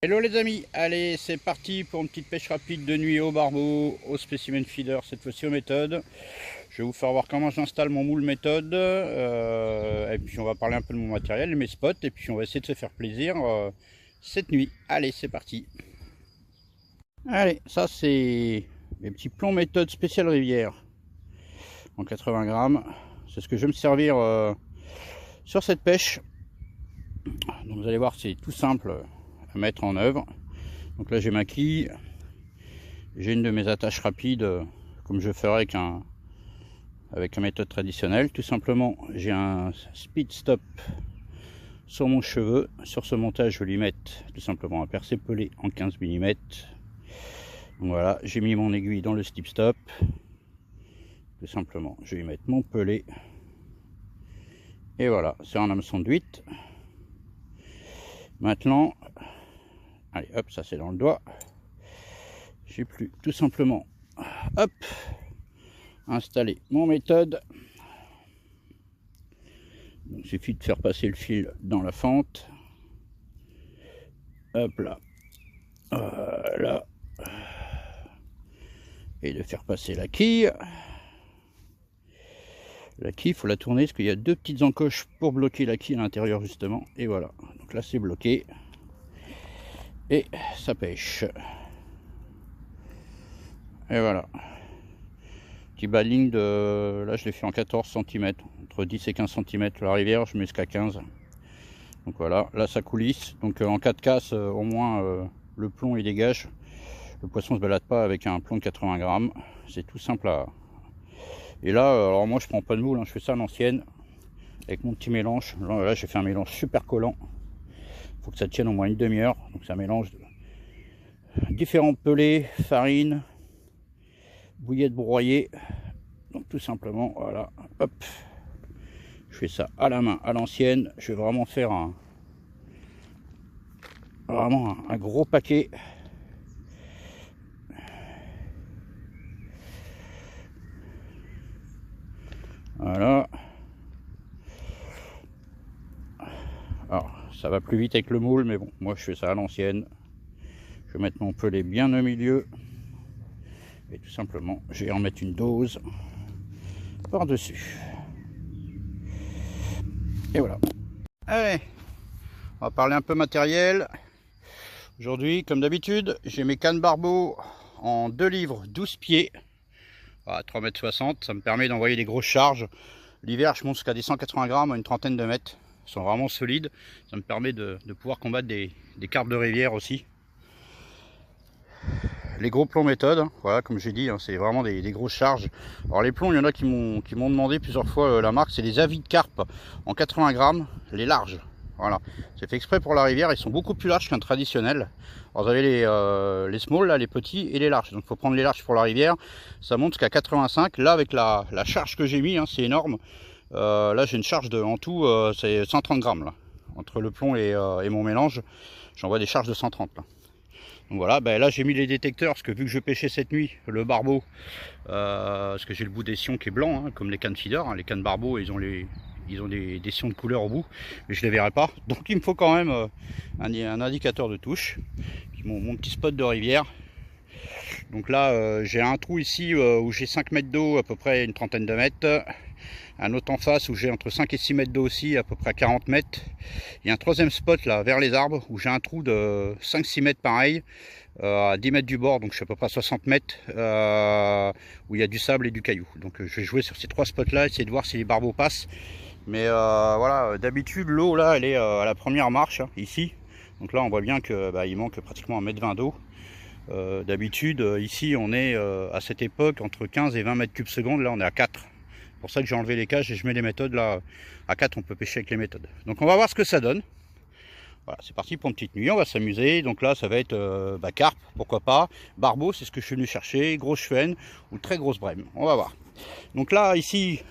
Hello les amis, allez c'est parti pour une petite pêche rapide de nuit au barbeau, au spécimen feeder, cette fois-ci aux méthodes. Je vais vous faire voir comment j'installe mon moule méthode, et puis on va parler un peu de mon matériel, mes spots, et puis on va essayer de se faire plaisir cette nuit. Allez c'est parti. Allez, ça c'est mes petits plombs méthode spécial rivière en 80 grammes. C'est ce que je vais me servir sur cette pêche. Donc vous allez voir, c'est tout simple à mettre en œuvre. Donc là j'ai ma quille, j'ai une de mes attaches rapides comme je ferais avec une méthode traditionnelle. Tout simplement j'ai un speed stop sur mon cheveu. Sur ce montage je vais lui mettre tout simplement un percé pelé en 15 mm. Donc voilà, j'ai mis mon aiguille dans le speed stop. Tout simplement je vais lui mettre mon pelé. Et voilà, c'est un hameçon de 8. Maintenant, allez hop, ça c'est dans le doigt. J'ai plus tout simplement hop installer mon méthode. Donc, il suffit de faire passer le fil dans la fente. Hop là. Voilà. Et de faire passer la quille. La quille, il faut la tourner parce qu'il y a deux petites encoches pour bloquer la quille à l'intérieur justement. Et voilà. Donc là c'est bloqué. Et ça pêche. Et voilà. Petit baling de... Là je l'ai fait en 14 cm. Entre 10 et 15 cm la rivière, je mets jusqu'à 15. Donc voilà, là ça coulisse. Donc en cas de casse, au moins le plomb il dégage. Le poisson se balade pas avec un plomb de 80 grammes. C'est tout simple à... Et là, alors moi je prends pas de moule, hein, je fais ça à l'ancienne. Avec mon petit mélange. Là j'ai fait un mélange super collant. Il faut que ça tienne au moins une demi-heure. Donc c'est un mélange de différents pelés, farine, bouillette broyée. Donc tout simplement, voilà, hop. Je fais ça à la main, à l'ancienne. Je vais vraiment faire un gros paquet. Voilà. Alors, ça va plus vite avec le moule, mais bon, moi je fais ça à l'ancienne. Je vais mettre mon pelé bien au milieu. Et tout simplement, je vais en mettre une dose par-dessus. Et voilà. Allez, on va parler un peu matériel. Aujourd'hui, comme d'habitude, j'ai mes cannes barbeau en 2 livres 12 pieds à 3,60 m. Ça me permet d'envoyer des grosses charges. L'hiver, je monte jusqu'à des 180 grammes à une trentaine de mètres. Ils sont vraiment solides. Ça me permet de pouvoir combattre des carpes de rivière aussi. Les gros plombs méthode, hein, voilà, comme j'ai dit, hein, c'est vraiment des grosses charges. Alors les plombs, il y en a qui m'ont demandé plusieurs fois la marque, c'est les avis de carpe en 80 grammes, les larges. Voilà, c'est fait exprès pour la rivière, ils sont beaucoup plus larges qu'un traditionnel. Alors vous avez les small, là, les petits et les larges. Donc il faut prendre les larges pour la rivière, ça monte jusqu'à 85. Là avec la charge que j'ai mis, hein, c'est énorme. Là j'ai une charge en tout, c'est 130 grammes là. Entre le plomb et mon mélange, j'envoie des charges de 130 là. Donc voilà, ben là j'ai mis les détecteurs parce que vu que je pêchais cette nuit le barbeau, parce que j'ai le bout des sions qui est blanc, hein, comme les cannes feeder, hein, les cannes barbeau ils ont des sions de couleur au bout, mais je les verrai pas. Donc il me faut quand même un indicateur de touche, mon petit spot de rivière. Donc là j'ai un trou ici où j'ai 5 mètres d'eau, à peu près une trentaine de mètres. Un autre en face où j'ai entre 5 et 6 mètres d'eau aussi, à peu près 40 mètres. Il y a un troisième spot là vers les arbres où j'ai un trou de 5-6 mètres pareil, à 10 mètres du bord, donc je suis à peu près à 60 mètres, où il y a du sable et du caillou. Donc je vais jouer sur ces 3 spots là, essayer de voir si les barbeaux passent. Mais voilà, d'habitude l'eau là elle est à la première marche, hein, ici. Donc là on voit bien que il manque pratiquement 1,20 m d'eau. D'habitude ici on est à cette époque entre 15 et 20 mètres cubes secondes, là on est à 4. C'est pour ça que j'ai enlevé les cages et je mets les méthodes là. À 4 on peut pêcher avec les méthodes. Donc on va voir ce que ça donne. Voilà, c'est parti pour une petite nuit, on va s'amuser. Donc là ça va être carpe, pourquoi pas. Barbeau, c'est ce que je suis venu chercher. Grosse chevenne ou très grosse brème, on va voir. Donc là ici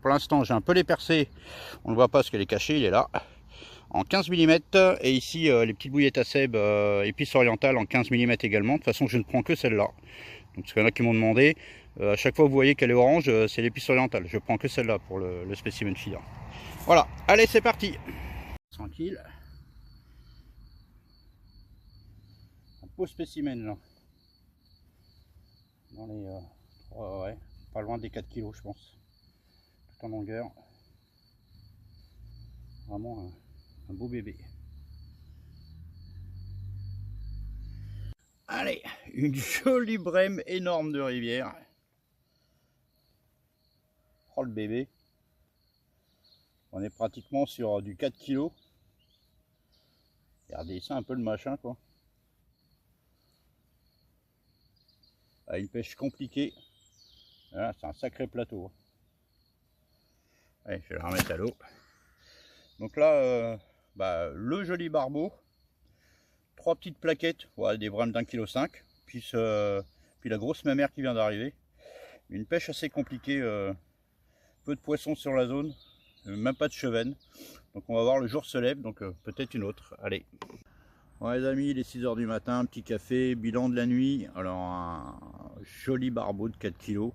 pour l'instant j'ai un peu les percés. On ne le voit pas parce qu'elle est cachée, il est là. En 15 mm. Et ici les petites bouillettes à seb épices orientales en 15 mm également. De toute façon je ne prends que celle-là. Donc parce qu'il y en a qui m'ont demandé. À chaque fois vous voyez qu'elle est orange, c'est l'épice orientale. Je prends que celle-là pour le spécimen feeder. Voilà, allez c'est parti. Tranquille. beaux spécimens là. Dans les ouais, pas loin des 4 kilos je pense. Tout en longueur. Vraiment un beau bébé. Allez, une jolie brème énorme de rivière. Oh le bébé. On est pratiquement sur du 4 kg. Regardez ça un peu le machin quoi. À une pêche compliquée. Voilà, c'est un sacré plateau. Allez, je vais la remettre à l'eau. Donc là, le joli barbeau. 3 petites plaquettes, ouais, des brèmes d'1,5 kg. Puis la grosse mamère qui vient d'arriver. Une pêche assez compliquée. Peu de poissons sur la zone. Même pas de chevennes. Donc on va voir, le jour se lève, donc peut-être une autre. Allez. Bon les amis, il est 6 h du matin, un petit café, bilan de la nuit. Alors un joli barbeau de 4 kg.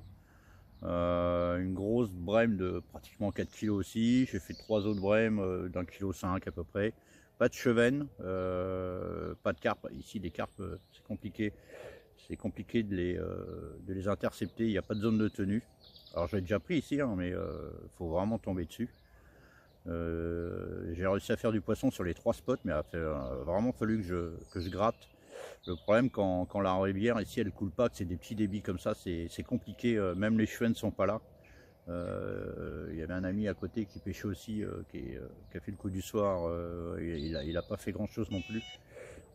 Une grosse brème de pratiquement 4 kg aussi. J'ai fait 3 autres brèmes d'1,5 kg à peu près. Pas de chevennes, pas de carpes. Ici les carpes c'est compliqué. C'est compliqué de les intercepter, il n'y a pas de zone de tenue. Alors j'ai déjà pris ici, hein, mais faut vraiment tomber dessus. J'ai réussi à faire du poisson sur les 3 spots, mais il a vraiment fallu que je gratte. Le problème quand la rivière ici elle coule pas, que c'est des petits débits comme ça, c'est compliqué, même les chevennes ne sont pas là. Il y avait un ami à côté qui pêchait aussi, qui a fait le coup du soir, il a pas fait grand chose non plus.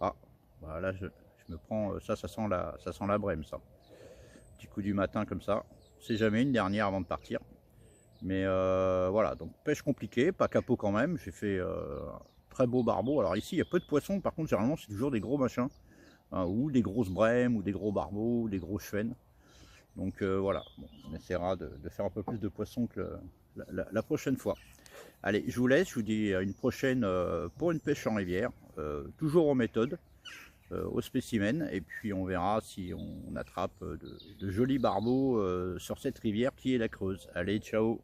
Ah, bah là je me prends, ça sent la brème ça. Petit coup du matin comme ça, on sait jamais, une dernière avant de partir. Mais voilà, donc pêche compliquée, pas capot quand même. J'ai fait un très beau barbeau. Alors ici il y a peu de poissons, par contre généralement c'est toujours des gros machins, hein, ou des grosses brèmes, ou des gros barbeaux, ou des gros chevennes. Donc voilà, bon, on essaiera de faire un peu plus de poissons que la prochaine fois. Allez, je vous laisse, je vous dis à une prochaine pour une pêche en rivière, toujours aux méthodes, au spécimen, et puis on verra si on attrape de jolis barbeaux sur cette rivière qui est la Creuse. Allez, ciao!